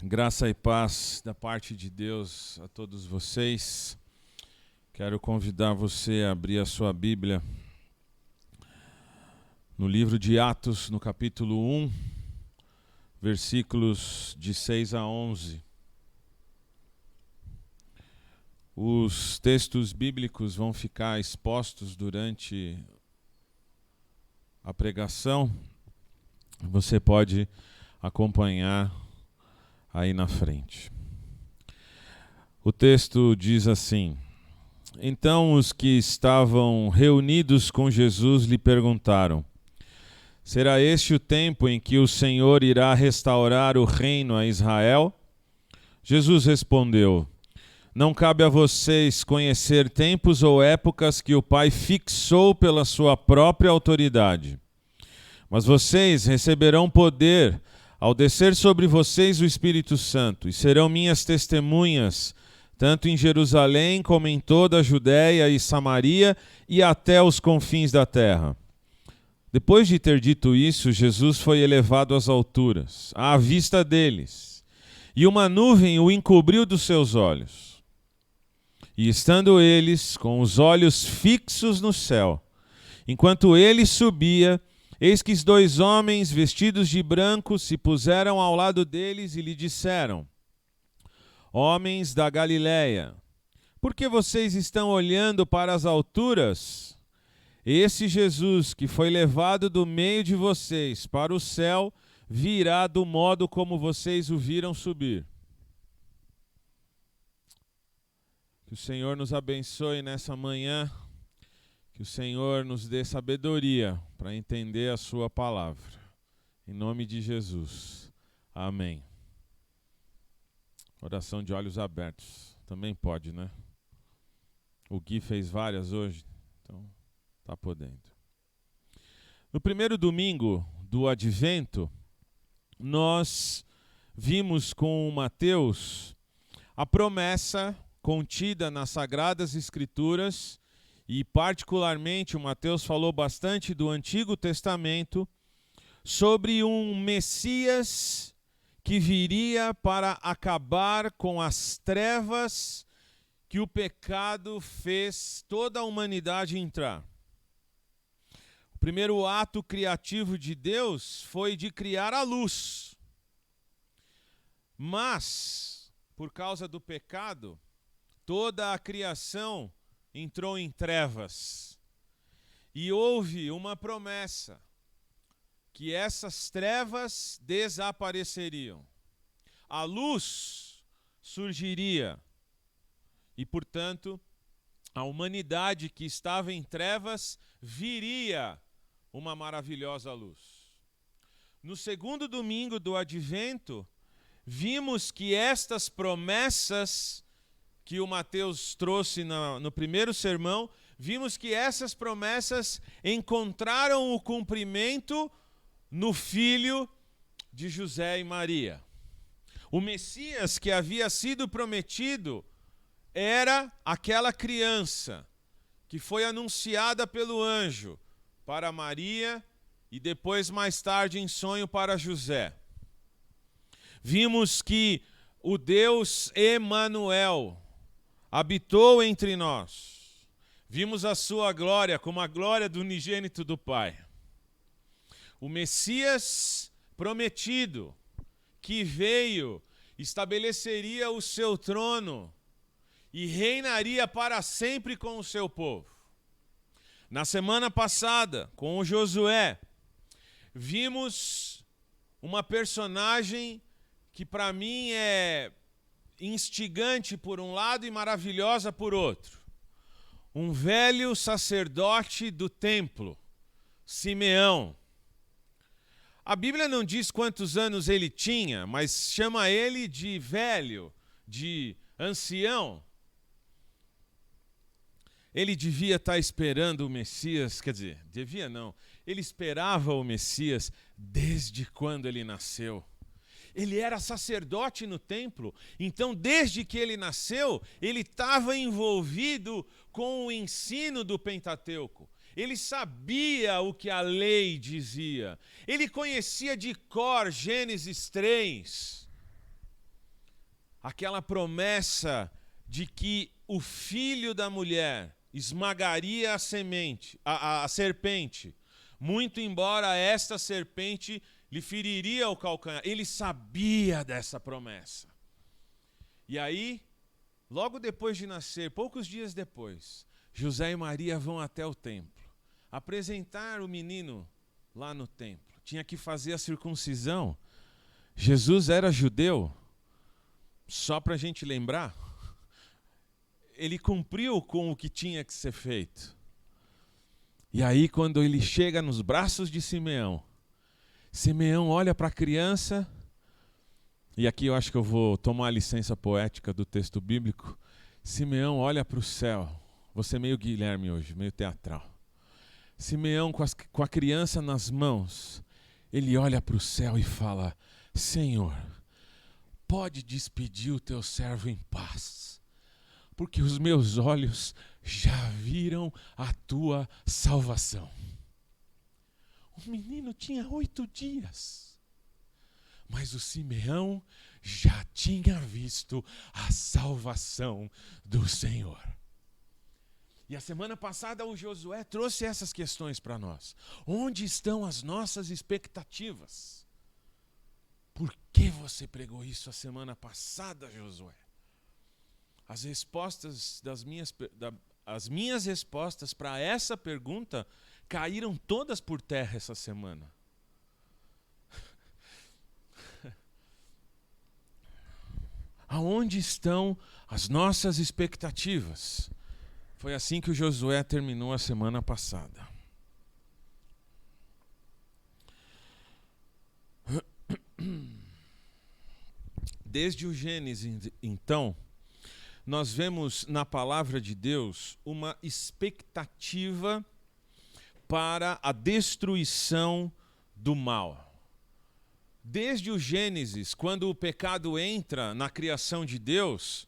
Graça e paz da parte de Deus a todos vocês. Quero convidar você a abrir a sua Bíblia no livro de Atos, no capítulo 1, versículos de 6 a 11. Os textos bíblicos vão ficar expostos durante a pregação. Você pode acompanhar aí na frente. O texto diz assim: Então os que estavam reunidos com Jesus lhe perguntaram: Será este o tempo em que o Senhor irá restaurar o reino a Israel? Jesus respondeu: Não cabe a vocês conhecer tempos ou épocas que o Pai fixou pela sua própria autoridade. Mas vocês receberão poder ao descer sobre vocês o Espírito Santo, e serão minhas testemunhas, tanto em Jerusalém como em toda a Judéia e Samaria e até os confins da terra. Depois de ter dito isso, Jesus foi elevado às alturas, à vista deles, e uma nuvem o encobriu dos seus olhos. E estando eles com os olhos fixos no céu, enquanto ele subia, eis que 2 homens vestidos de branco se puseram ao lado deles e lhe disseram: Homens da Galileia, por que vocês estão olhando para as alturas? Esse Jesus que foi levado do meio de vocês para o céu virá do modo como vocês o viram subir. Que o Senhor nos abençoe nessa manhã. Que o Senhor nos dê sabedoria para entender a sua palavra. Em nome de Jesus. Amém. Oração de olhos abertos. Também pode, né? O Gui fez várias hoje, então tá podendo. No primeiro domingo do Advento, nós vimos com Mateus a promessa contida nas Sagradas Escrituras. E particularmente o Mateus falou bastante do Antigo Testamento sobre um Messias que viria para acabar com as trevas que o pecado fez toda a humanidade entrar. O primeiro ato criativo de Deus foi de criar a luz. Mas, por causa do pecado, toda a criação entrou em trevas. E houve uma promessa que essas trevas desapareceriam. A luz surgiria. E, portanto, a humanidade que estava em trevas viria uma maravilhosa luz. No segundo domingo do Advento, vimos que estas promessas que o Mateus trouxe no primeiro sermão, vimos que essas promessas encontraram o cumprimento no filho de José e Maria. O Messias que havia sido prometido era aquela criança que foi anunciada pelo anjo para Maria e depois mais tarde em sonho para José. Vimos que o Deus Emanuel habitou entre nós. Vimos a sua glória como a glória do unigênito do Pai. O Messias prometido, que veio, estabeleceria o seu trono e reinaria para sempre com o seu povo. Na semana passada, com o Josué, vimos uma personagem que para mim é instigante por um lado e maravilhosa por outro. Um velho sacerdote do templo, Simeão. A Bíblia não diz quantos anos ele tinha, mas chama ele de velho, de ancião. Ele devia estar esperando o Messias, quer dizer, devia não. Ele esperava o Messias desde quando ele nasceu. Ele era sacerdote no templo, então desde que ele nasceu, ele estava envolvido com o ensino do Pentateuco. Ele sabia o que a lei dizia. Ele conhecia de cor Gênesis 3. aquela promessa de que o filho da mulher esmagaria a serpente, muito embora esta serpente lhe feriria o calcanhar. Ele sabia dessa promessa. E aí, logo depois de nascer, poucos dias depois, José e Maria vão até o templo apresentar o menino lá no templo. Tinha que fazer a circuncisão. Jesus era judeu, só para a gente lembrar. Ele cumpriu com o que tinha que ser feito. E aí, quando ele chega nos braços de Simeão, Simeão olha para a criança, e aqui eu acho que eu vou tomar a licença poética do texto bíblico. Simeão olha para o céu. Você meio Guilherme hoje, meio teatral. Simeão com a criança nas mãos, ele olha para o céu e fala: Senhor, pode despedir o teu servo em paz, porque os meus olhos já viram a tua salvação. O menino tinha 8 dias, mas o Simeão já tinha visto a salvação do Senhor. E a semana passada o Josué trouxe essas questões para nós. Onde estão as nossas expectativas? Por que você pregou isso a semana passada, Josué? As minhas respostas para essa pergunta caíram todas por terra essa semana. Aonde estão as nossas expectativas? Foi assim que o Josué terminou a semana passada. Desde o Gênesis, então, nós vemos na palavra de Deus uma expectativa para a destruição do mal. Desde o Gênesis, quando o pecado entra na criação de Deus,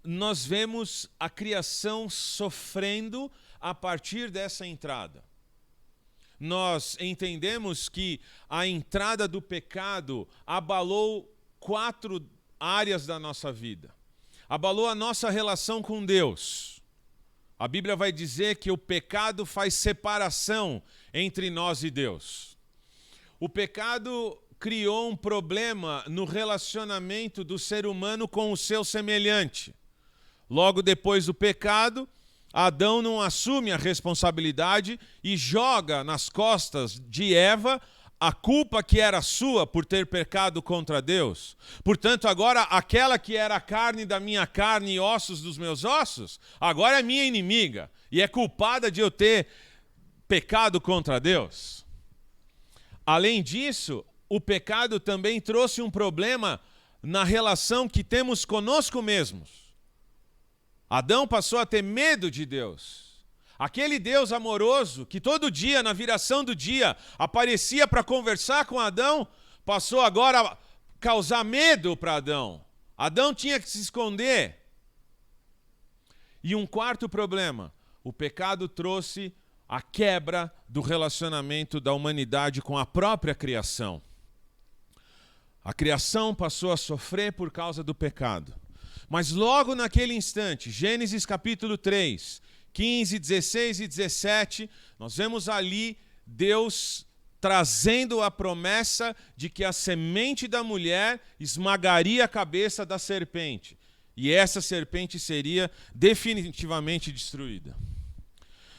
nós vemos a criação sofrendo a partir dessa entrada. Nós entendemos que a entrada do pecado abalou 4 áreas da nossa vida. Abalou a nossa relação com Deus. A Bíblia vai dizer que o pecado faz separação entre nós e Deus. O pecado criou um problema no relacionamento do ser humano com o seu semelhante. Logo depois do pecado, Adão não assume a responsabilidade e joga nas costas de Eva a culpa que era sua por ter pecado contra Deus. Portanto, agora aquela que era carne da minha carne e ossos dos meus ossos, agora é minha inimiga e é culpada de eu ter pecado contra Deus. Além disso, o pecado também trouxe um problema na relação que temos conosco mesmos. Adão passou a ter medo de Deus. Aquele Deus amoroso que todo dia, na viração do dia, aparecia para conversar com Adão, passou agora a causar medo para Adão. Adão tinha que se esconder. E um quarto problema, o pecado trouxe a quebra do relacionamento da humanidade com a própria criação. A criação passou a sofrer por causa do pecado. Mas logo naquele instante, Gênesis capítulo 3, 15, 16 e 17, nós vemos ali Deus trazendo a promessa de que a semente da mulher esmagaria a cabeça da serpente. E essa serpente seria definitivamente destruída.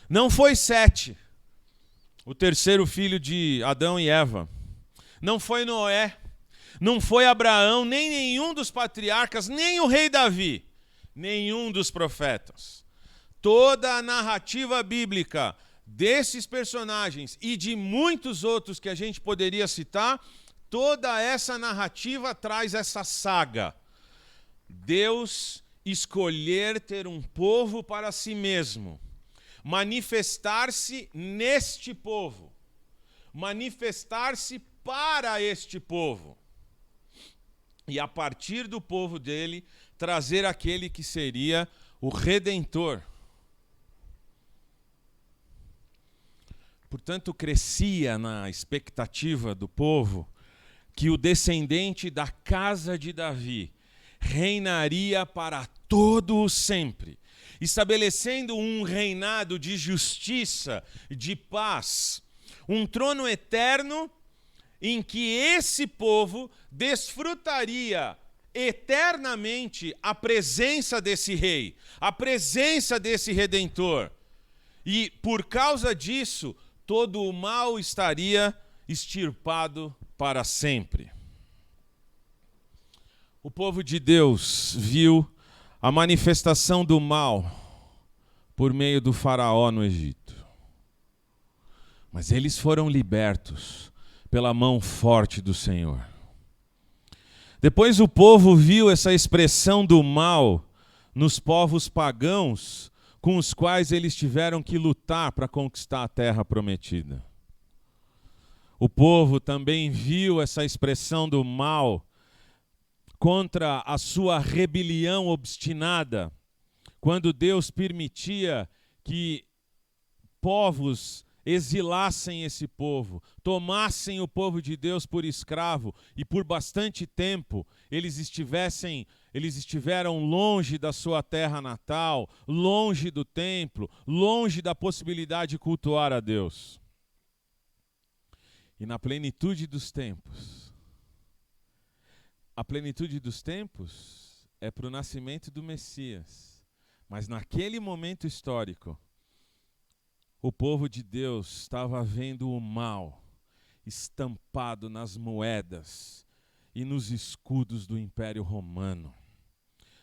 Não foi Sete, o terceiro filho de Adão e Eva. Não foi Noé. Não foi Abraão, nem nenhum dos patriarcas, nem o rei Davi, nenhum dos profetas. Toda a narrativa bíblica desses personagens e de muitos outros que a gente poderia citar, toda essa narrativa traz essa saga. Deus escolher ter um povo para si mesmo, manifestar-se neste povo, manifestar-se para este povo. E a partir do povo dele, trazer aquele que seria o Redentor. Portanto, crescia na expectativa do povo que o descendente da casa de Davi reinaria para todo o sempre, estabelecendo um reinado de justiça, de paz, um trono eterno em que esse povo desfrutaria eternamente a presença desse rei, a presença desse redentor. E por causa disso, todo o mal estaria extirpado para sempre. O povo de Deus viu a manifestação do mal por meio do faraó no Egito. Mas eles foram libertos pela mão forte do Senhor. Depois o povo viu essa expressão do mal nos povos pagãos com os quais eles tiveram que lutar para conquistar a terra prometida. O povo também viu essa expressão do mal contra a sua rebelião obstinada, quando Deus permitia que povos exilassem esse povo, tomassem o povo de Deus por escravo e por bastante tempo eles estiveram longe da sua terra natal, longe do templo, longe da possibilidade de cultuar a Deus. E na plenitude dos tempos, a plenitude dos tempos é para o nascimento do Messias, mas naquele momento histórico, o povo de Deus estava vendo o mal estampado nas moedas e nos escudos do Império Romano,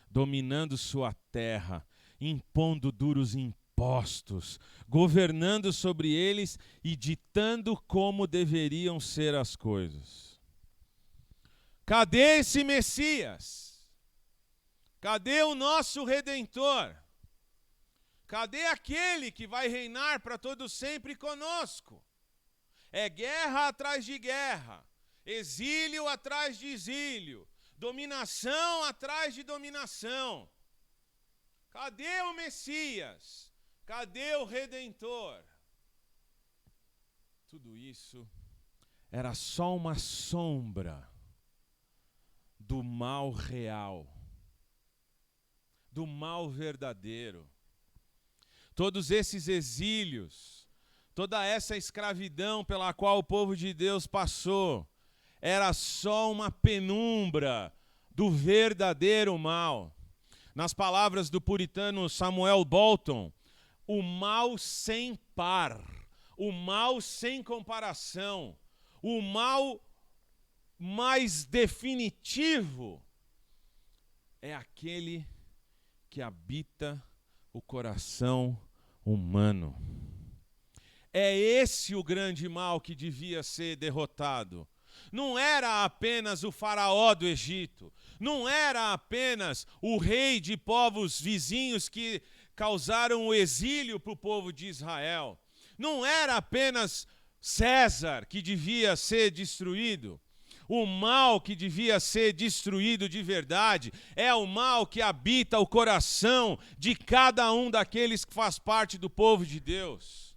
dominando sua terra, impondo duros impostos, governando sobre eles e ditando como deveriam ser as coisas. Cadê esse Messias? Cadê o nosso Redentor? Cadê aquele que vai reinar para todo sempre conosco? É guerra atrás de guerra, exílio atrás de exílio, dominação atrás de dominação. Cadê o Messias? Cadê o Redentor? Tudo isso era só uma sombra do mal real, do mal verdadeiro. Todos esses exílios, toda essa escravidão pela qual o povo de Deus passou, era só uma penumbra do verdadeiro mal. Nas palavras do puritano Samuel Bolton, o mal sem par, o mal sem comparação, o mal mais definitivo é aquele que habita o coração humano. É esse o grande mal que devia ser derrotado. Não era apenas o faraó do Egito, não era apenas o rei de povos vizinhos que causaram o exílio para o povo de Israel. Não era apenas César que devia ser destruído. O mal que devia ser destruído de verdade é o mal que habita o coração de cada um daqueles que faz parte do povo de Deus.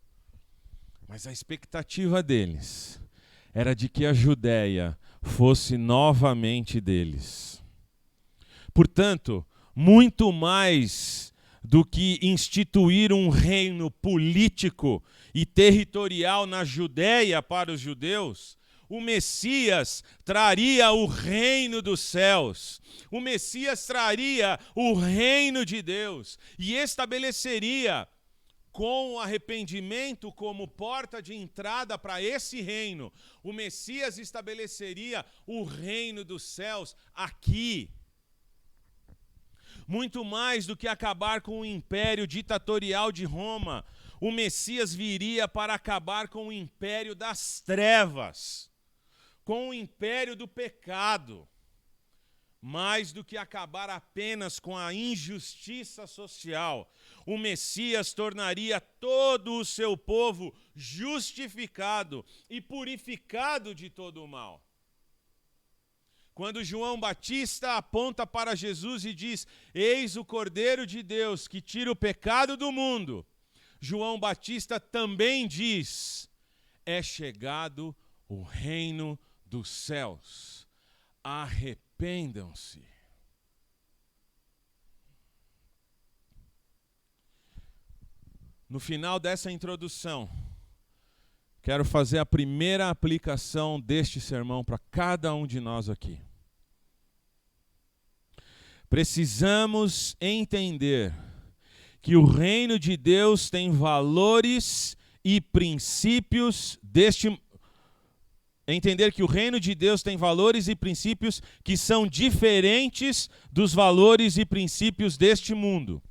Mas a expectativa deles era de que a Judéia fosse novamente deles. Portanto, muito mais do que instituir um reino político e territorial na Judéia para os judeus, o Messias traria o reino dos céus. O Messias traria o reino de Deus e estabeleceria, com o arrependimento como porta de entrada para esse reino, o Messias estabeleceria o reino dos céus aqui. Muito mais do que acabar com o império ditatorial de Roma, o Messias viria para acabar com o império das trevas, com o império do pecado. Mais do que acabar apenas com a injustiça social, o Messias tornaria todo o seu povo justificado e purificado de todo o mal. Quando João Batista aponta para Jesus e diz: "Eis o Cordeiro de Deus que tira o pecado do mundo", João Batista também diz: "É chegado o reino dos céus. Arrependam-se." no final dessa introdução, quero fazer a primeira aplicação deste sermão para cada um de nós aqui. Precisamos entender que o reino de Deus tem valores e princípios Entender que o reino de Deus tem valores e princípios que são diferentes dos valores e princípios deste mundo.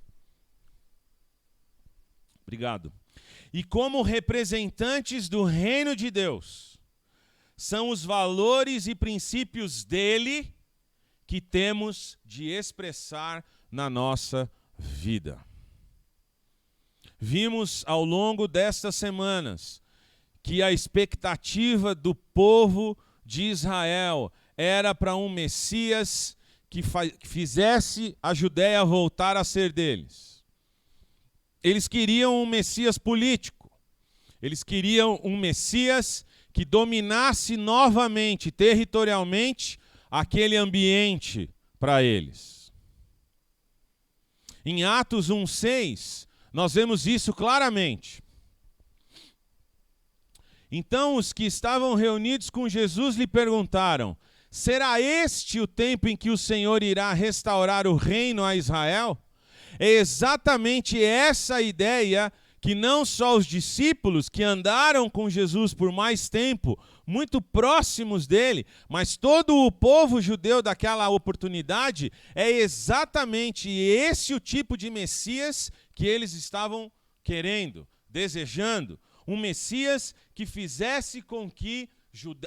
Obrigado. E como representantes do reino de Deus, são os valores e princípios dele que temos de expressar na nossa vida. Vimos ao longo destas semanas que a expectativa do povo de Israel era para um Messias que fizesse a Judéia voltar a ser deles. Eles queriam um Messias político. Eles queriam um Messias que dominasse novamente, territorialmente, aquele ambiente para eles. Em Atos 1:6, nós vemos isso claramente. Então os que estavam reunidos com Jesus lhe perguntaram: será este o tempo em que o Senhor irá restaurar o reino a Israel? É exatamente essa ideia que não só os discípulos que andaram com Jesus por mais tempo, muito próximos dele, mas todo o povo judeu daquela oportunidade, é exatamente esse o tipo de Messias que eles estavam querendo, desejando. Um Messias que fizesse com que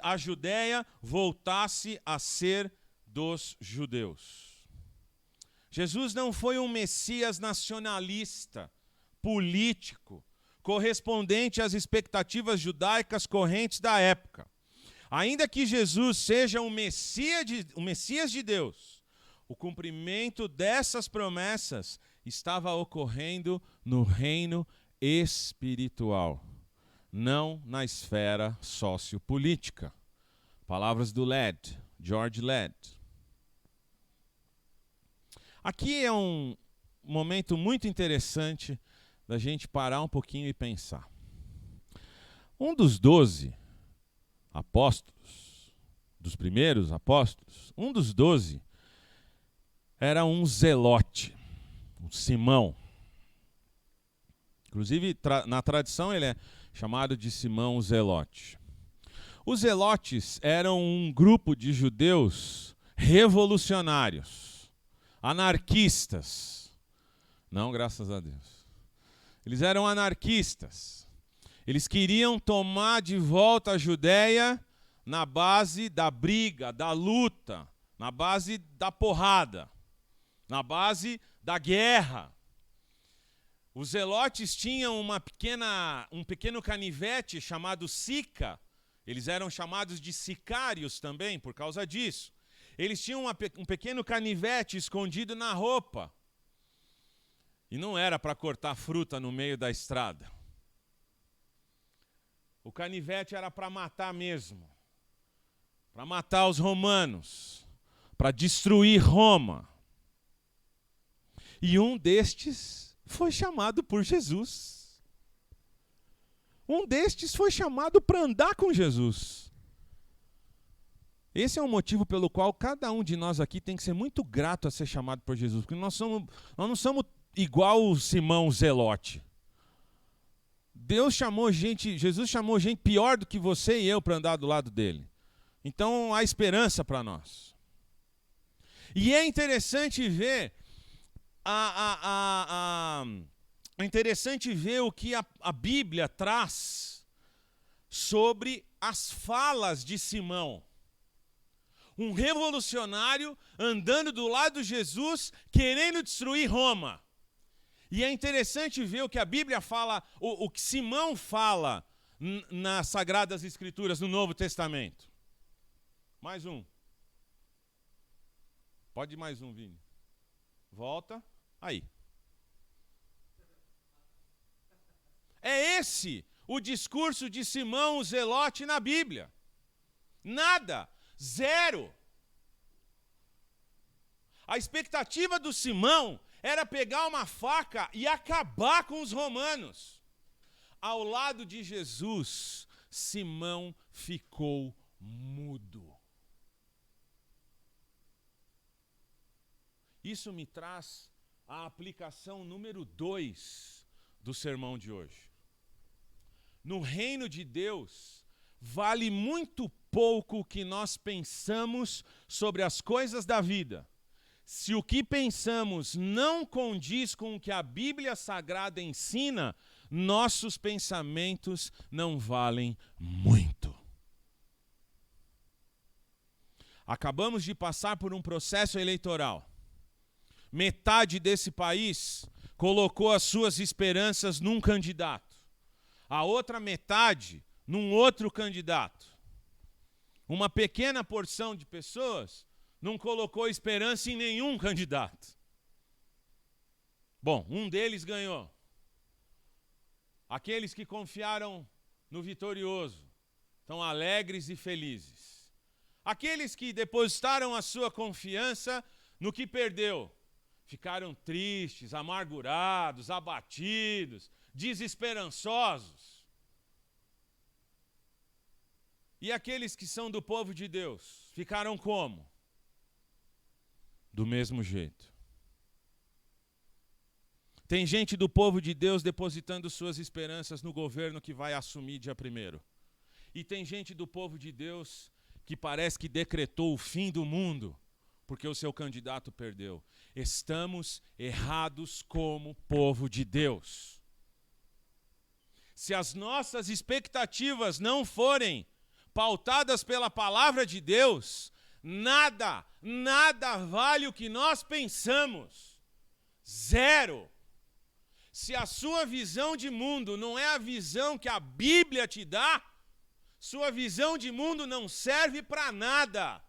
a Judéia voltasse a ser dos judeus. Jesus não foi um Messias nacionalista, político, correspondente às expectativas judaicas correntes da época. Ainda que Jesus seja um Messias de Deus, o cumprimento dessas promessas estava ocorrendo no reino espiritual, não na esfera sociopolítica. Palavras do George Led. Aqui é um momento muito interessante da gente parar um pouquinho e pensar. Um dos 12 apóstolos, dos primeiros apóstolos, um dos 12 era um zelote, um Simão. Inclusive, na tradição ele é chamado de Simão o Zelote. Os zelotes eram um grupo de judeus revolucionários, anarquistas. Não, graças a Deus. Eles eram anarquistas. Eles queriam tomar de volta a Judéia na base da briga, da luta, na base da porrada, na base da guerra. Os zelotes tinham um pequeno canivete chamado sica. Eles eram chamados de sicários também por causa disso. Eles tinham um pequeno canivete escondido na roupa. E não era para cortar fruta no meio da estrada. O canivete era para matar mesmo. Para matar os romanos. Para destruir Roma. E um destes foi chamado por Jesus. Um destes foi chamado para andar com Jesus. Esse é o motivo pelo qual cada um de nós aqui tem que ser muito grato a ser chamado por Jesus. Porque nós não somos igual o Simão Zelote. Jesus chamou gente pior do que você e eu para andar do lado dele. Então há esperança para nós. E é interessante ver é interessante ver o que a Bíblia traz sobre as falas de Simão. Um revolucionário andando do lado de Jesus, querendo destruir Roma. E é interessante ver o que a Bíblia fala, o que Simão fala nas Sagradas Escrituras, no Novo Testamento. Mais um. Pode ir mais um, Vini. Volta. Aí. É esse o discurso de Simão o Zelote na Bíblia. Nada. Zero. A expectativa do Simão era pegar uma faca e acabar com os romanos. ao lado de Jesus, Simão ficou mudo. Isso me traz a aplicação número 2 do sermão de hoje. No reino de Deus, vale muito pouco o que nós pensamos sobre as coisas da vida. Se o que pensamos não condiz com o que a Bíblia Sagrada ensina, nossos pensamentos não valem muito. Acabamos de passar por um processo eleitoral. Metade desse país colocou as suas esperanças num candidato. A outra metade num outro candidato. Uma pequena porção de pessoas não colocou esperança em nenhum candidato. Bom, um deles ganhou. Aqueles que confiaram no vitorioso estão alegres e felizes. Aqueles que depositaram a sua confiança no que perdeu ficaram tristes, amargurados, abatidos, desesperançosos. E aqueles que são do povo de Deus ficaram como? Do mesmo jeito. Tem gente do povo de Deus depositando suas esperanças no governo que vai assumir dia 1º. E tem gente do povo de Deus que parece que decretou o fim do mundo porque o seu candidato perdeu. Estamos errados como povo de Deus. Se as nossas expectativas não forem pautadas pela palavra de Deus, nada vale o que nós pensamos. Zero. Se a sua visão de mundo não é a visão que a Bíblia te dá, sua visão de mundo não serve para nada.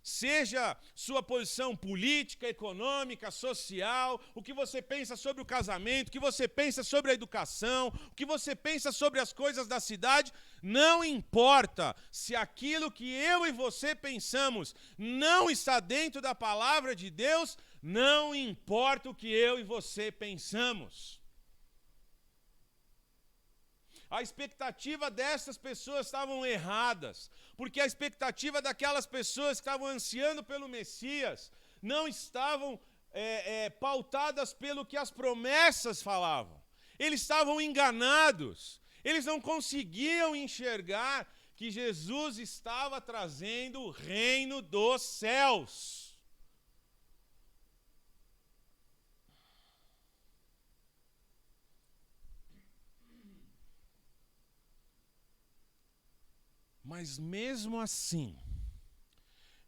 Seja sua posição política, econômica, social, o que você pensa sobre o casamento, o que você pensa sobre a educação, o que você pensa sobre as coisas da cidade, não importa. Se aquilo que eu e você pensamos não está dentro da palavra de Deus, não importa o que eu e você pensamos. A expectativa dessas pessoas estavam erradas, porque a expectativa daquelas pessoas que estavam ansiando pelo Messias não estavam pautadas pelo que as promessas falavam. Eles estavam enganados, eles não conseguiam enxergar que Jesus estava trazendo o reino dos céus. Mas mesmo assim,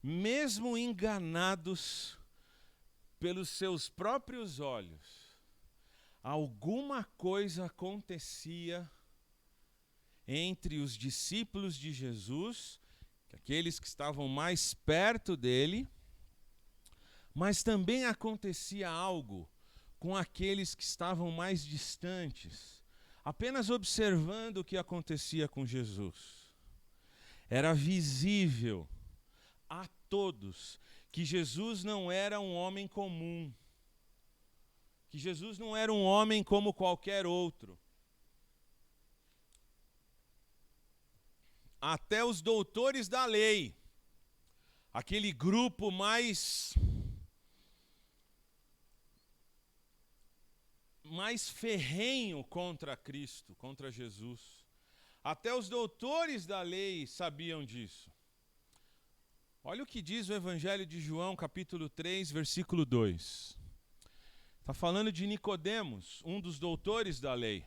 mesmo enganados pelos seus próprios olhos, alguma coisa acontecia entre os discípulos de Jesus, aqueles que estavam mais perto dele, mas também acontecia algo com aqueles que estavam mais distantes, apenas observando o que acontecia com Jesus. Era visível a todos que Jesus não era um homem comum, que Jesus não era um homem como qualquer outro. Até os doutores da lei, aquele grupo mais ferrenho contra Cristo, contra Jesus. Até os doutores da lei sabiam disso. Olha o que diz o Evangelho de João, capítulo 3, versículo 2. Está falando de Nicodemos, um dos doutores da lei.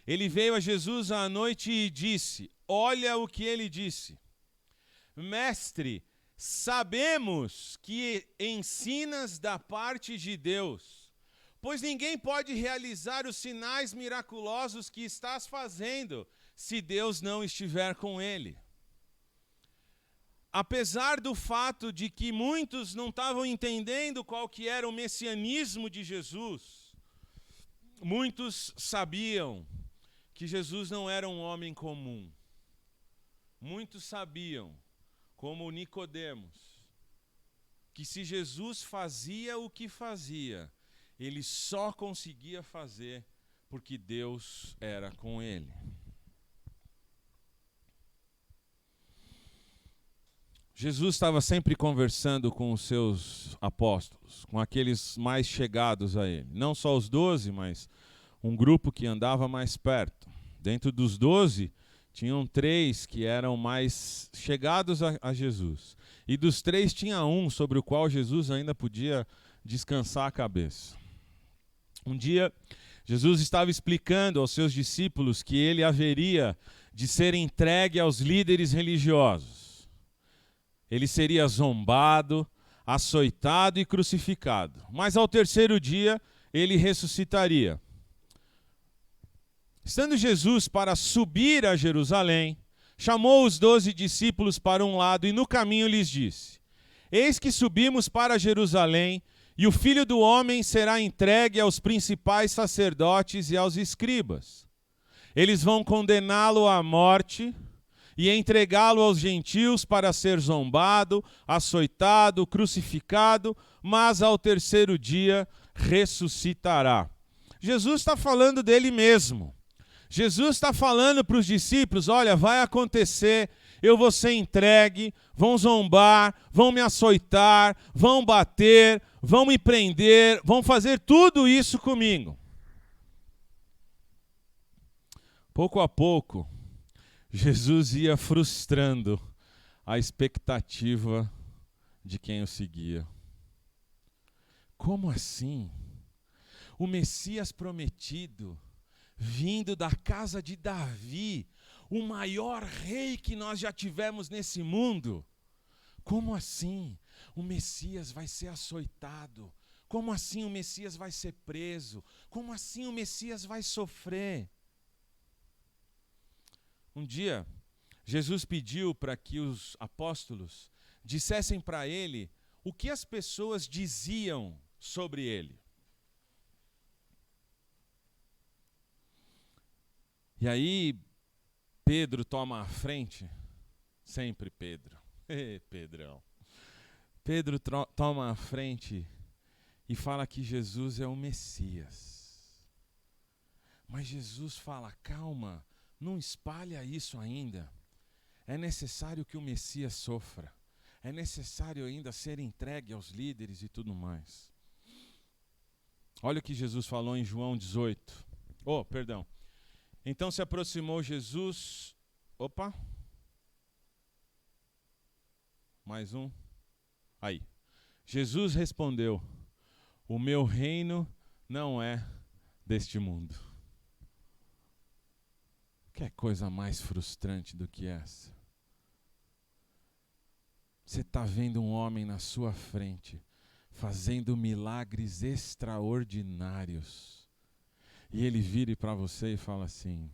Ele veio a Jesus à noite e disse, olha o que ele disse. Mestre, sabemos que ensinas da parte de Deus, pois ninguém pode realizar os sinais miraculosos que estás fazendo, se Deus não estiver com ele. Apesar do fato de que muitos não estavam entendendo qual que era o messianismo de Jesus, muitos sabiam que Jesus não era um homem comum. Muitos sabiam, como Nicodemos, que se Jesus fazia o que fazia, ele só conseguia fazer porque Deus era com ele. Jesus estava sempre conversando com os seus apóstolos, com aqueles mais chegados a ele. Não só os 12, mas um grupo que andava mais perto. Dentro dos 12, tinham 3 que eram mais chegados a Jesus. E dos 3 tinha um sobre o qual Jesus ainda podia descansar a cabeça. Um dia, Jesus estava explicando aos seus discípulos que ele haveria de ser entregue aos líderes religiosos. Ele seria zombado, açoitado e crucificado. Mas ao terceiro dia, ele ressuscitaria. Estando Jesus para subir a Jerusalém, chamou os 12 discípulos para um lado e no caminho lhes disse: Eis que subimos para Jerusalém, e o Filho do Homem será entregue aos principais sacerdotes e aos escribas. Eles vão condená-lo à morte e entregá-lo aos gentios para ser zombado, açoitado, crucificado, mas ao terceiro dia ressuscitará. Jesus está falando dele mesmo. Jesus está falando para os discípulos: olha, vai acontecer, eu vou ser entregue, vão zombar, vão me açoitar, vão bater, vão me prender, vão fazer tudo isso comigo. Pouco a pouco, Jesus ia frustrando a expectativa de quem o seguia. Como assim? O Messias prometido, vindo da casa de Davi, o maior rei que nós já tivemos nesse mundo. Como assim? O Messias vai ser açoitado. Como assim o Messias vai ser preso? Como assim o Messias vai sofrer? Um dia, Jesus pediu para que os apóstolos dissessem para ele o que as pessoas diziam sobre ele. E aí, Pedro toma a frente, sempre Pedro, Pedrão. Pedro toma a frente e fala que Jesus é o Messias. Mas Jesus fala: calma, não espalha isso ainda. É necessário que o Messias sofra. É necessário ainda ser entregue aos líderes e tudo mais. Olha o que Jesus falou em João 18. Então se aproximou Jesus. Mais um. Aí. Jesus respondeu: o meu reino não é deste mundo. Que coisa mais frustrante do que essa? Você está vendo um homem na sua frente, fazendo milagres extraordinários. E ele vira para você e fala assim: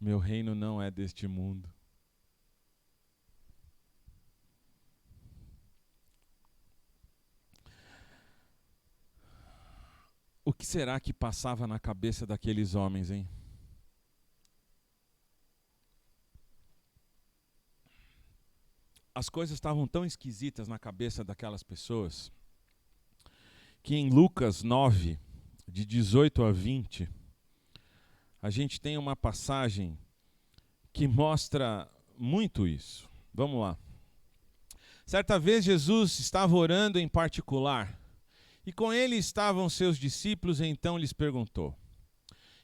meu reino não é deste mundo. O que será que passava na cabeça daqueles homens, hein? As coisas estavam tão esquisitas na cabeça daquelas pessoas que em Lucas 9, de 18 a 20, a gente tem uma passagem que mostra muito isso. Vamos lá. Certa vez Jesus estava orando em particular e com ele estavam seus discípulos, e então lhes perguntou: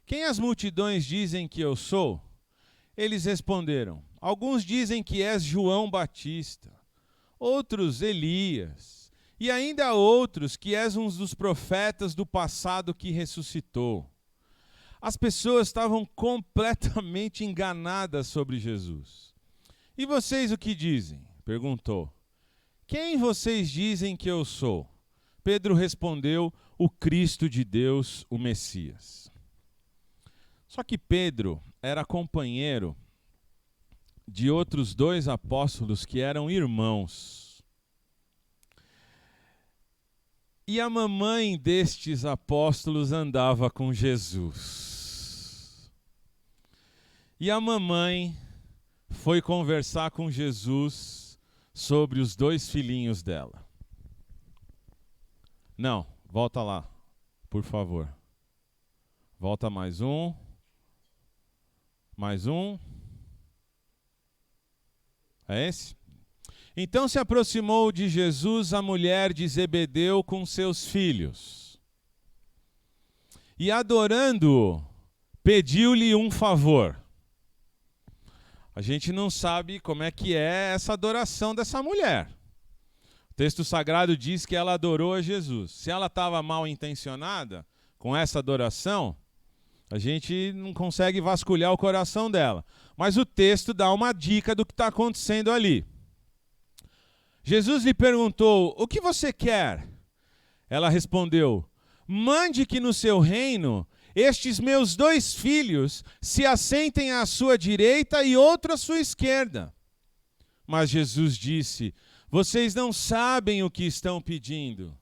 quem as multidões dizem que eu sou? Eles responderam: alguns dizem que és João Batista, outros Elias, e ainda outros que és um dos profetas do passado que ressuscitou. As pessoas estavam completamente enganadas sobre Jesus. E vocês o que dizem? Perguntou. Quem vocês dizem que eu sou? Pedro respondeu: o Cristo de Deus, o Messias. Só que Pedro era companheiro de outros 2 apóstolos que eram irmãos. E a mamãe destes apóstolos andava com Jesus. E a mamãe foi conversar com Jesus sobre os 2 filhinhos dela. Não, volta lá, por favor. Volta mais um. Mais um. É esse? Então se aproximou de Jesus a mulher de Zebedeu com seus filhos. E adorando-o, pediu-lhe um favor. A gente não sabe como é que é essa adoração dessa mulher. O texto sagrado diz que ela adorou a Jesus. Se ela estava mal intencionada com essa adoração, a gente não consegue vasculhar o coração dela. Mas o texto dá uma dica do que está acontecendo ali. Jesus lhe perguntou: o que você quer? Ela respondeu: mande que no seu reino estes meus 2 filhos se assentem à sua direita e outro à sua esquerda. Mas Jesus disse: vocês não sabem o que estão pedindo.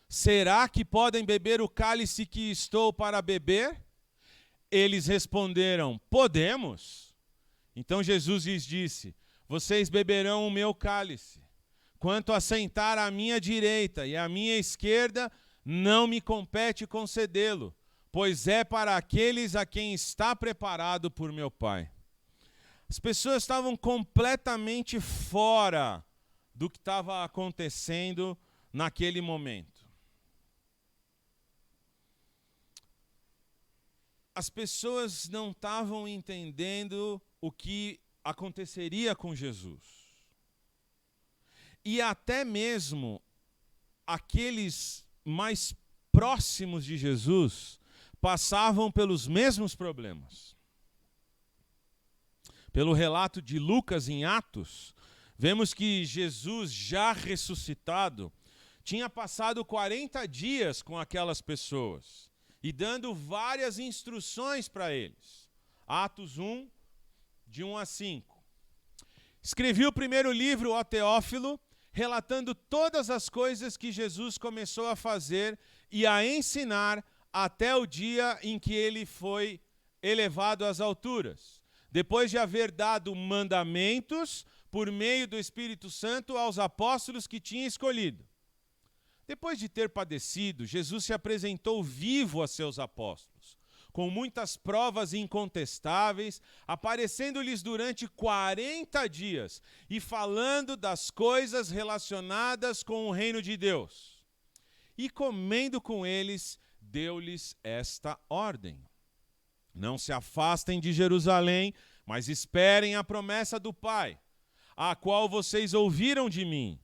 Será que podem beber o cálice que estou para beber? Eles responderam: podemos. Então Jesus lhes disse: vocês beberão o meu cálice. Quanto a sentar à minha direita e à minha esquerda, não me compete concedê-lo, pois é para aqueles a quem está preparado por meu Pai. As pessoas estavam completamente fora do que estava acontecendo naquele momento. As pessoas não estavam entendendo o que aconteceria com Jesus. E até mesmo aqueles mais próximos de Jesus passavam pelos mesmos problemas. Pelo relato de Lucas em Atos, vemos que Jesus, já ressuscitado, tinha passado 40 dias com aquelas pessoas e dando várias instruções para eles. Atos 1, de 1 a 5. Escrevi o primeiro livro, ó Teófilo, relatando todas as coisas que Jesus começou a fazer e a ensinar até o dia em que ele foi elevado às alturas, depois de haver dado mandamentos por meio do Espírito Santo aos apóstolos que tinha escolhido. Depois de ter padecido, Jesus se apresentou vivo a seus apóstolos, com muitas provas incontestáveis, aparecendo-lhes durante 40 dias e falando das coisas relacionadas com o reino de Deus. E comendo com eles, deu-lhes esta ordem: não se afastem de Jerusalém, mas esperem a promessa do Pai, a qual vocês ouviram de mim.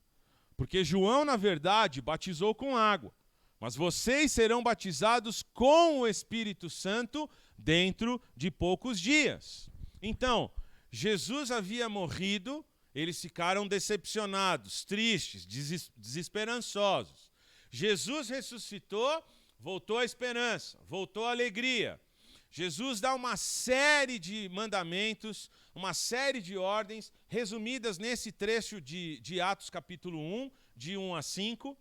Porque João, na verdade, batizou com água, mas vocês serão batizados com o Espírito Santo dentro de poucos dias. Então, Jesus havia morrido, eles ficaram decepcionados, tristes, desesperançosos. Jesus ressuscitou, voltou a esperança, voltou a alegria. Jesus dá uma série de mandamentos, uma série de ordens, resumidas nesse trecho de Atos capítulo 1, de 1 a 5.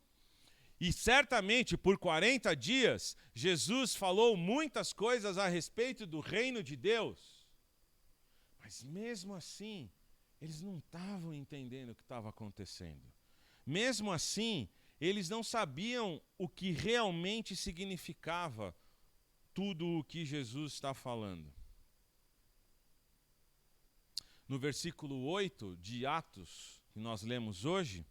E certamente por 40 dias, Jesus falou muitas coisas a respeito do reino de Deus. Mas mesmo assim, eles não estavam entendendo o que estava acontecendo. Mesmo assim, eles não sabiam o que realmente significava tudo o que Jesus está falando. No versículo 8 de Atos, que nós lemos hoje,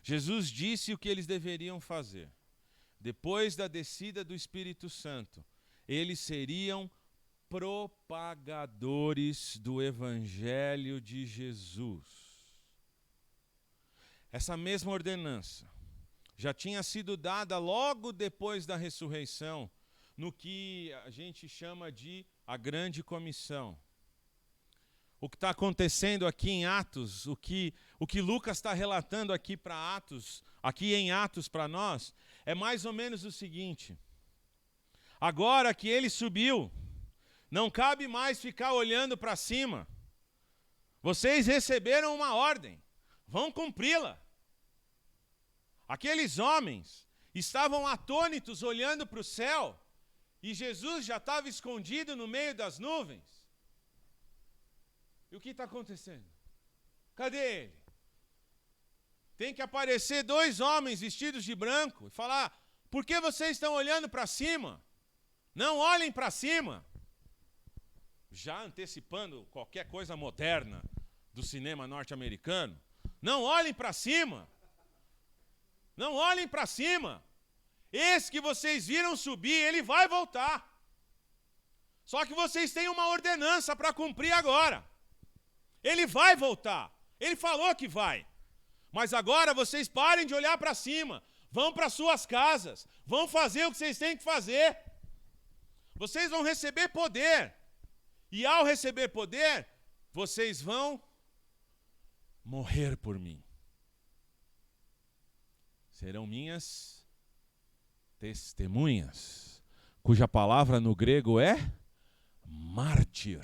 Jesus disse o que eles deveriam fazer. Depois da descida do Espírito Santo, eles seriam propagadores do Evangelho de Jesus. Essa mesma ordenança já tinha sido dada logo depois da ressurreição, no que a gente chama de a grande comissão. O que está acontecendo aqui em Atos, o que Lucas está relatando aqui para Atos, aqui em Atos para nós, é mais ou menos o seguinte: agora que ele subiu, não cabe mais ficar olhando para cima. Vocês receberam uma ordem, vão cumpri-la. Aqueles homens estavam atônitos olhando para o céu, e Jesus já estava escondido no meio das nuvens. E o que está acontecendo? Cadê ele? Tem que aparecer 2 homens vestidos de branco e falar: por que vocês estão olhando para cima? Não olhem para cima. Já antecipando qualquer coisa moderna do cinema norte-americano. Não olhem para cima. Não olhem para cima. Esse que vocês viram subir, ele vai voltar. Só que vocês têm uma ordenança para cumprir agora. Ele vai voltar. Ele falou que vai. Mas agora vocês parem de olhar para cima. Vão para suas casas. Vão fazer o que vocês têm que fazer. Vocês vão receber poder. E ao receber poder, vocês vão morrer por mim. Serão minhas testemunhas, cuja palavra no grego é mártir.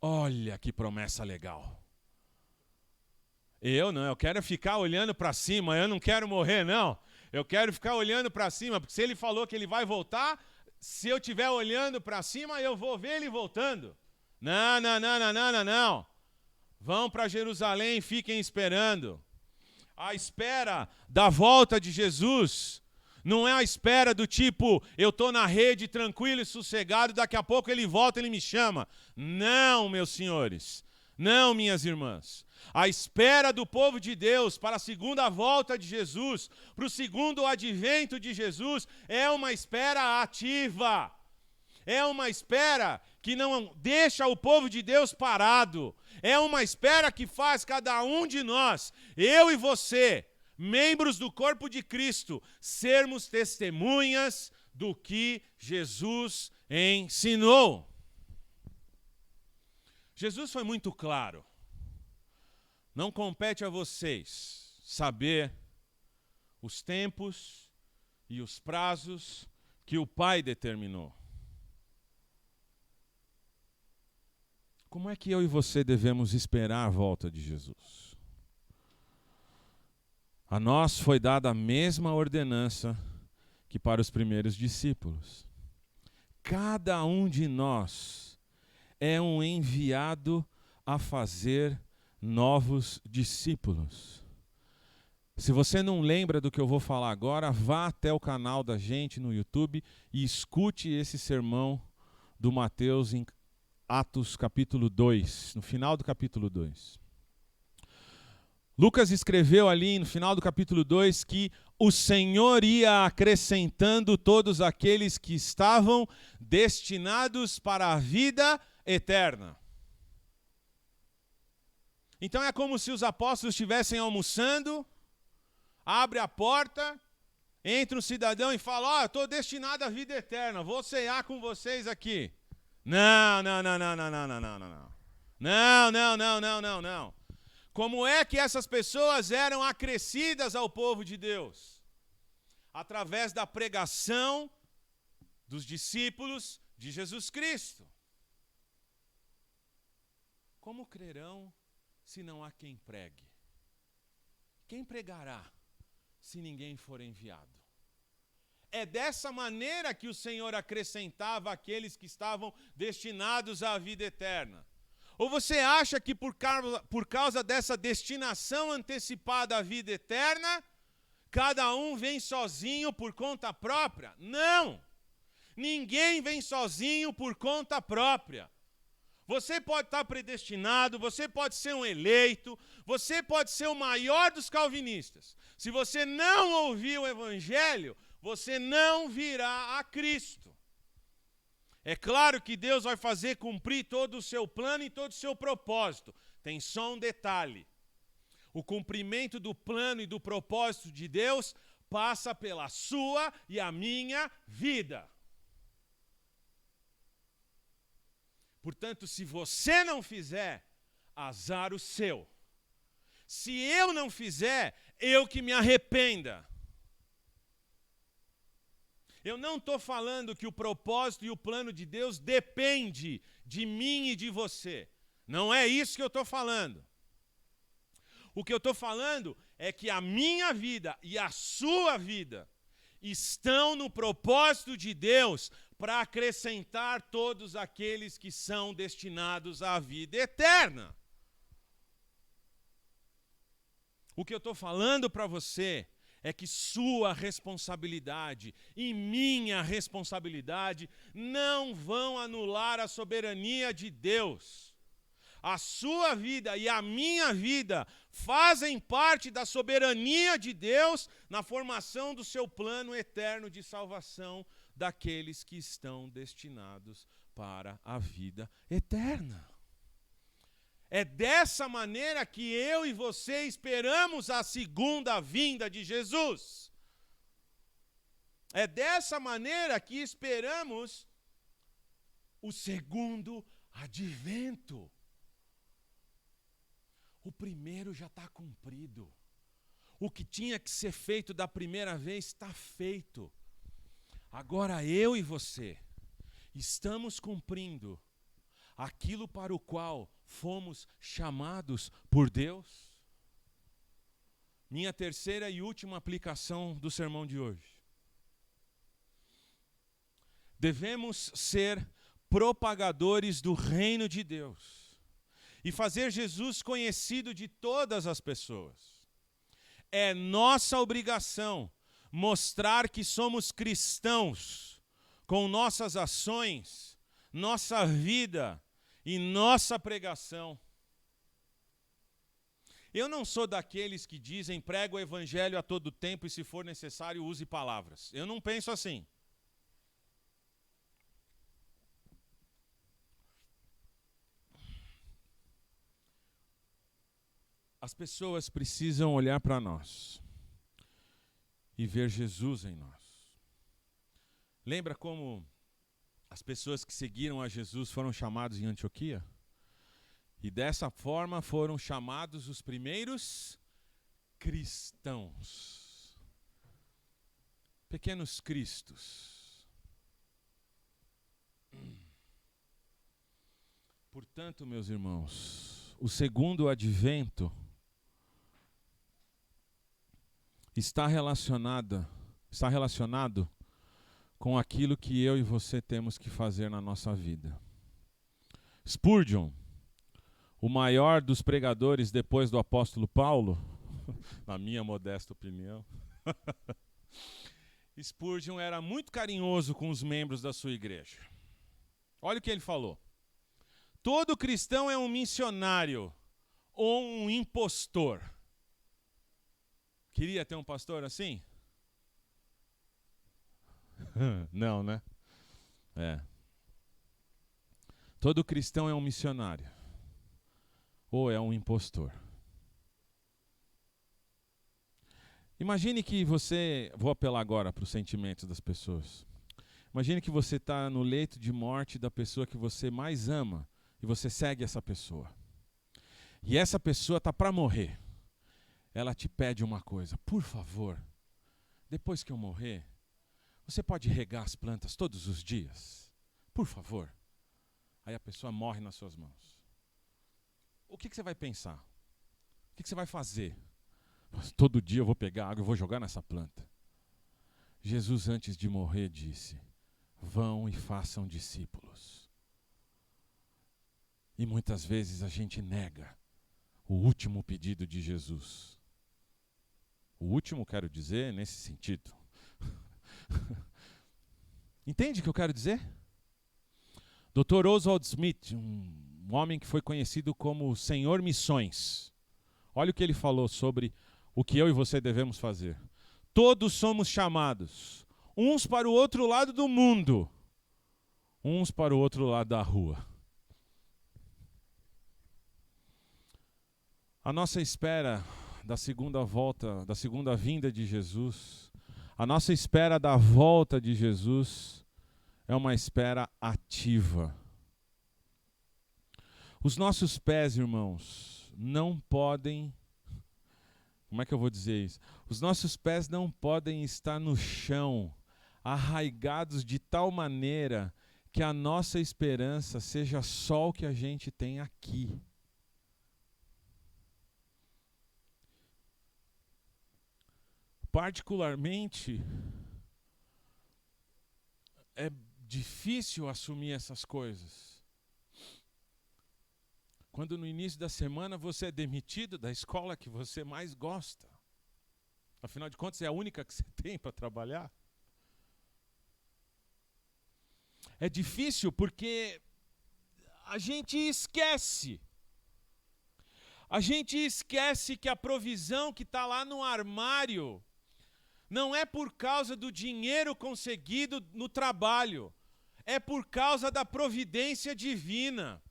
Olha que promessa legal. Eu quero ficar olhando para cima, eu não quero morrer, não. Eu quero ficar olhando para cima, porque se ele falou que ele vai voltar, se eu estiver olhando para cima, eu vou ver ele voltando. Não. Vão para Jerusalém e fiquem esperando. A espera da volta de Jesus não é a espera do tipo, eu estou na rede tranquilo e sossegado, daqui a pouco ele volta e ele me chama. Não, meus senhores. Não, minhas irmãs. A espera do povo de Deus para a segunda volta de Jesus, para o segundo advento de Jesus, é uma espera ativa. É uma espera que não deixa o povo de Deus parado. É uma espera que faz cada um de nós, eu e você, membros do corpo de Cristo, sermos testemunhas do que Jesus ensinou. Jesus foi muito claro. Não compete a vocês saber os tempos e os prazos que o Pai determinou. Como é que eu e você devemos esperar a volta de Jesus? A nós foi dada a mesma ordenança que para os primeiros discípulos. Cada um de nós é um enviado a fazer novos discípulos. Se você não lembra do que eu vou falar agora, vá até o canal da gente no YouTube e escute esse sermão do Mateus em Atos capítulo 2, no final do capítulo 2. Lucas escreveu ali no final do capítulo 2 que o Senhor ia acrescentando todos aqueles que estavam destinados para a vida eterna. Então é como se os apóstolos estivessem almoçando, abre a porta, entra um cidadão e fala, eu estou destinado à vida eterna, vou cear com vocês aqui. Não. Como é que essas pessoas eram acrescidas ao povo de Deus? Através da pregação dos discípulos de Jesus Cristo. Como crerão se não há quem pregue? Quem pregará se ninguém for enviado? É dessa maneira que o Senhor acrescentava aqueles que estavam destinados à vida eterna. Ou você acha que por causa dessa destinação antecipada à vida eterna, cada um vem sozinho por conta própria? Não! Ninguém vem sozinho por conta própria. Você pode estar predestinado, você pode ser um eleito, você pode ser o maior dos calvinistas. Se você não ouvir o Evangelho, você não virá a Cristo. É claro que Deus vai fazer cumprir todo o seu plano e todo o seu propósito. Tem só um detalhe. O cumprimento do plano e do propósito de Deus passa pela sua e a minha vida. Portanto, se você não fizer, azar o seu. Se eu não fizer, eu que me arrependa. Eu não estou falando que o propósito e o plano de Deus depende de mim e de você. Não é isso que eu estou falando. O que eu estou falando é que a minha vida e a sua vida estão no propósito de Deus para acrescentar todos aqueles que são destinados à vida eterna. O que eu estou falando para você é que sua responsabilidade e minha responsabilidade não vão anular a soberania de Deus. A sua vida e a minha vida fazem parte da soberania de Deus na formação do seu plano eterno de salvação daqueles que estão destinados para a vida eterna. É dessa maneira que eu e você esperamos a segunda vinda de Jesus. É dessa maneira que esperamos o segundo advento. O primeiro já está cumprido. O que tinha que ser feito da primeira vez está feito. Agora eu e você estamos cumprindo aquilo para o qual fomos chamados por Deus. Minha terceira e última aplicação do sermão de hoje. Devemos ser propagadores do reino de Deus e fazer Jesus conhecido de todas as pessoas. É nossa obrigação mostrar que somos cristãos com nossas ações, nossa vida e nossa pregação. Eu não sou daqueles que dizem prega o evangelho a todo tempo e se for necessário use palavras. Eu não penso assim. As pessoas precisam olhar para nós e ver Jesus em nós. Lembra como as pessoas que seguiram a Jesus foram chamados em Antioquia? E dessa forma foram chamados os primeiros cristãos. Pequenos cristos. Portanto, meus irmãos, o segundo advento está relacionado com aquilo que eu e você temos que fazer na nossa vida. Spurgeon, o maior dos pregadores depois do apóstolo Paulo, na minha modesta opinião, Spurgeon era muito carinhoso com os membros da sua igreja. Olha o que ele falou. Todo cristão é um missionário ou um impostor. Queria ter um pastor assim? Não, né? Todo cristão é um missionário ou é um impostor. Imagine que você... Vou apelar agora para os sentimentos das pessoas. Imagine que você está no leito de morte da pessoa que você mais ama e você segue essa pessoa. E essa pessoa está para morrer. Ela te pede uma coisa. Por favor, depois que eu morrer, você pode regar as plantas todos os dias? Por favor. Aí a pessoa morre nas suas mãos. O que você vai pensar? O que você vai fazer? Todo dia eu vou pegar água e vou jogar nessa planta. Jesus, antes de morrer, disse: vão e façam discípulos. E muitas vezes a gente nega o último pedido de Jesus. O último, quero dizer, nesse sentido. Entende o que eu quero dizer? Dr. Oswald Smith, um homem que foi conhecido como Senhor Missões. Olha o que ele falou sobre o que eu e você devemos fazer. Todos somos chamados, uns para o outro lado do mundo, uns para o outro lado da rua. A nossa espera da segunda volta, da segunda vinda de Jesus, a nossa espera da volta de Jesus é uma espera ativa. Os nossos pés, irmãos, não podem... Como é que eu vou dizer isso? Os nossos pés não podem estar no chão, arraigados de tal maneira que a nossa esperança seja só o que a gente tem aqui. Particularmente, é difícil assumir essas coisas. Quando no início da semana você é demitido da escola que você mais gosta. Afinal de contas, é a única que você tem para trabalhar. É difícil porque a gente esquece. A gente esquece que a provisão que está lá no armário não é por causa do dinheiro conseguido no trabalho, é por causa da providência divina.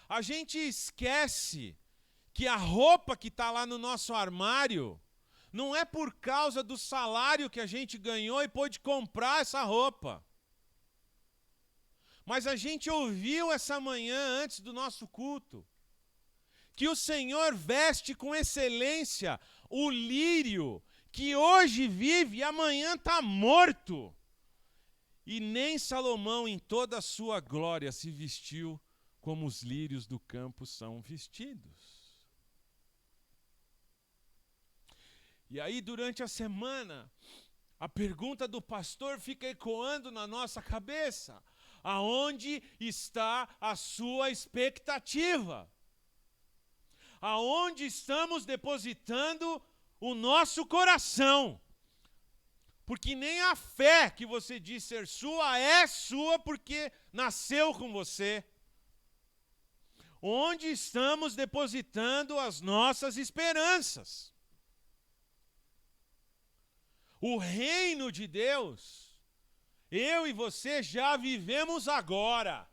A gente esquece que a roupa que está lá no nosso armário não é por causa do salário que a gente ganhou e pôde comprar essa roupa. Mas a gente ouviu essa manhã, antes do nosso culto, que o Senhor veste com excelência o lírio que hoje vive e amanhã está morto. E nem Salomão, em toda a sua glória, se vestiu como os lírios do campo são vestidos. E aí, durante a semana, a pergunta do pastor fica ecoando na nossa cabeça. Aonde está a sua expectativa? Aonde estamos depositando o nosso coração? Porque nem a fé que você diz ser sua é sua porque nasceu com você. Onde estamos depositando as nossas esperanças? O reino de Deus, eu e você já vivemos agora.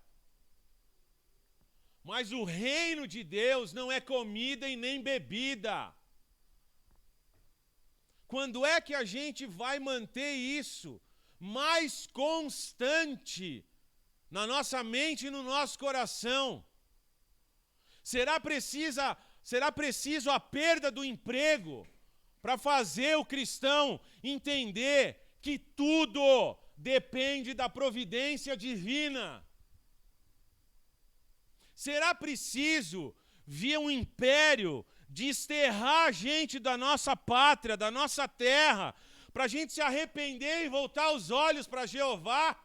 Mas o reino de Deus não é comida e nem bebida. Quando é que a gente vai manter isso mais constante na nossa mente e no nosso coração? Será preciso a perda do emprego para fazer o cristão entender que tudo depende da providência divina? Será preciso vir um império desterrar a gente da nossa pátria, da nossa terra, para a gente se arrepender e voltar os olhos para Jeová?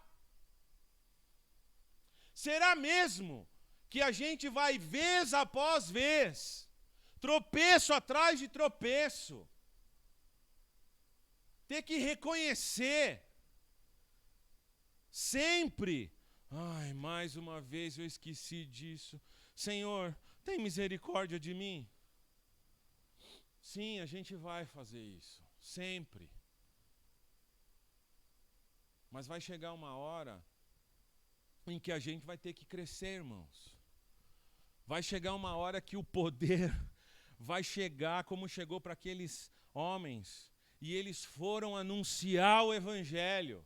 Será mesmo que a gente vai, vez após vez, tropeço atrás de tropeço, ter que reconhecer sempre: ai, mais uma vez eu esqueci disso. Senhor, tem misericórdia de mim? Sim, a gente vai fazer isso, sempre. Mas vai chegar uma hora em que a gente vai ter que crescer, irmãos. Vai chegar uma hora que o poder vai chegar como chegou para aqueles homens, e eles foram anunciar o evangelho,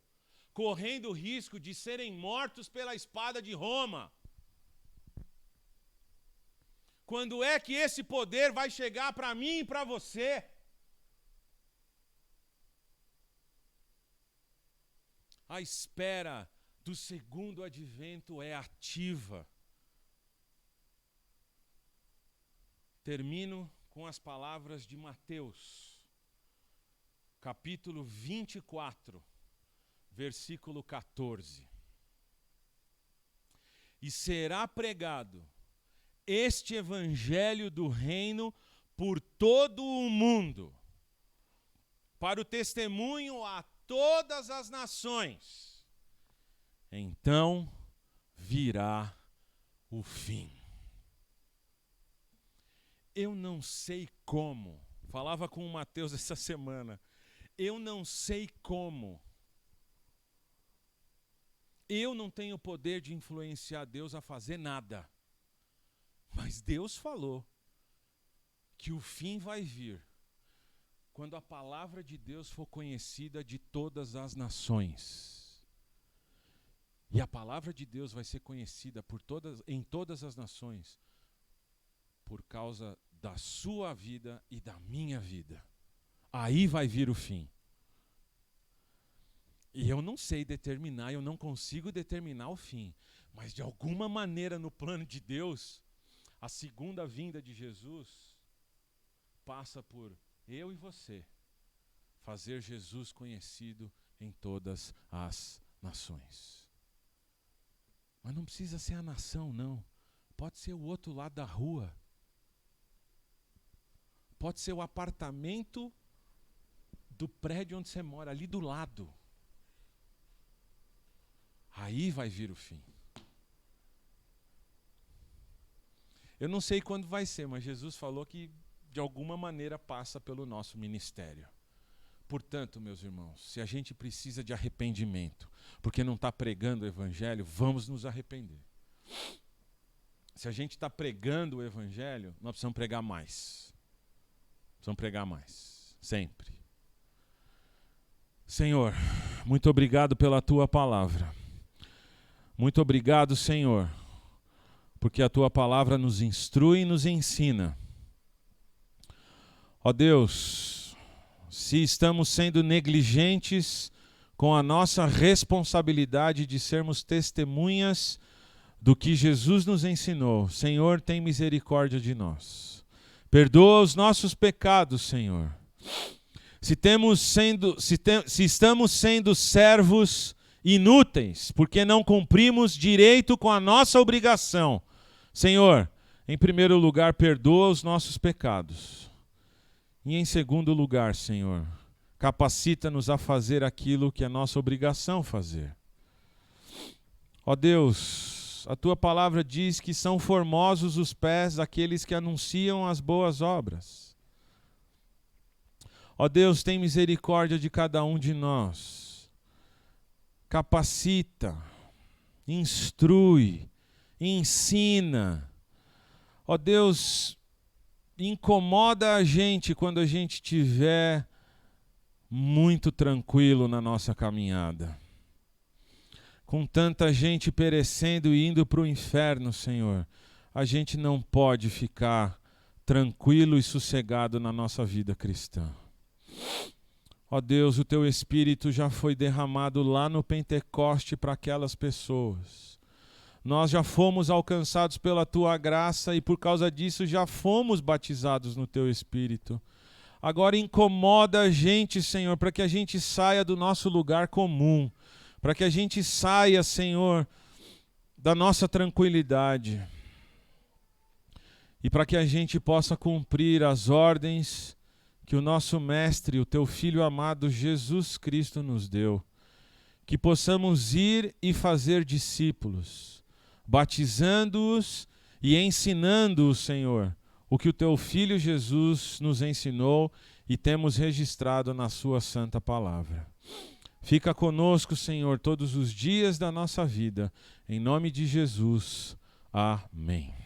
correndo o risco de serem mortos pela espada de Roma. Quando é que esse poder vai chegar para mim e para você? A espera do segundo advento é ativa. Termino com as palavras de Mateus, capítulo 24, versículo 14. E será pregado este evangelho do reino por todo o mundo, para o testemunho a todas as nações. Então virá o fim. Eu não sei como, falava com o Mateus essa semana, eu não sei como. Eu não tenho poder de influenciar Deus a fazer nada. Mas Deus falou que o fim vai vir quando a palavra de Deus for conhecida de todas as nações. E a palavra de Deus vai ser conhecida em todas as nações por causa da sua vida e da minha vida. Aí vai vir o fim. E eu não sei determinar, eu não consigo determinar o fim. Mas de alguma maneira no plano de Deus, a segunda vinda de Jesus passa por eu e você fazer Jesus conhecido em todas as nações. Mas não precisa ser a nação, não. Pode ser o outro lado da rua. Pode ser o apartamento do prédio onde você mora, ali do lado. Aí vai vir o fim. Eu não sei quando vai ser, mas Jesus falou que de alguma maneira passa pelo nosso ministério. Portanto, meus irmãos, se a gente precisa de arrependimento, porque não está pregando o Evangelho, vamos nos arrepender. Se a gente está pregando o Evangelho, nós precisamos pregar mais. Precisamos pregar mais, sempre. Senhor, muito obrigado pela Tua palavra. Muito obrigado, Senhor, porque a Tua palavra nos instrui e nos ensina. Ó Deus, se estamos sendo negligentes com a nossa responsabilidade de sermos testemunhas do que Jesus nos ensinou, Senhor, tem misericórdia de nós. Perdoa os nossos pecados, Senhor. Se estamos sendo servos inúteis, porque não cumprimos direito com a nossa obrigação, Senhor, em primeiro lugar, perdoa os nossos pecados. E em segundo lugar, Senhor, capacita-nos a fazer aquilo que é nossa obrigação fazer. Ó Deus, a Tua palavra diz que são formosos os pés daqueles que anunciam as boas obras. Ó Deus, tem misericórdia de cada um de nós. Capacita, instrui, ensina. Ó Deus, incomoda a gente quando a gente estiver muito tranquilo na nossa caminhada. Com tanta gente perecendo e indo para o inferno, Senhor, a gente não pode ficar tranquilo e sossegado na nossa vida cristã. Ó Deus, o Teu Espírito já foi derramado lá no Pentecoste para aquelas pessoas. Nós já fomos alcançados pela Tua graça e por causa disso já fomos batizados no Teu Espírito. Agora incomoda a gente, Senhor, para que a gente saia do nosso lugar comum, para que a gente saia, Senhor, da nossa tranquilidade e para que a gente possa cumprir as ordens que o nosso Mestre, o Teu Filho amado Jesus Cristo nos deu. Que possamos ir e fazer discípulos, batizando-os e ensinando-os, Senhor, o que o Teu Filho Jesus nos ensinou e temos registrado na Sua santa palavra. Fica conosco, Senhor, todos os dias da nossa vida. Em nome de Jesus. Amém.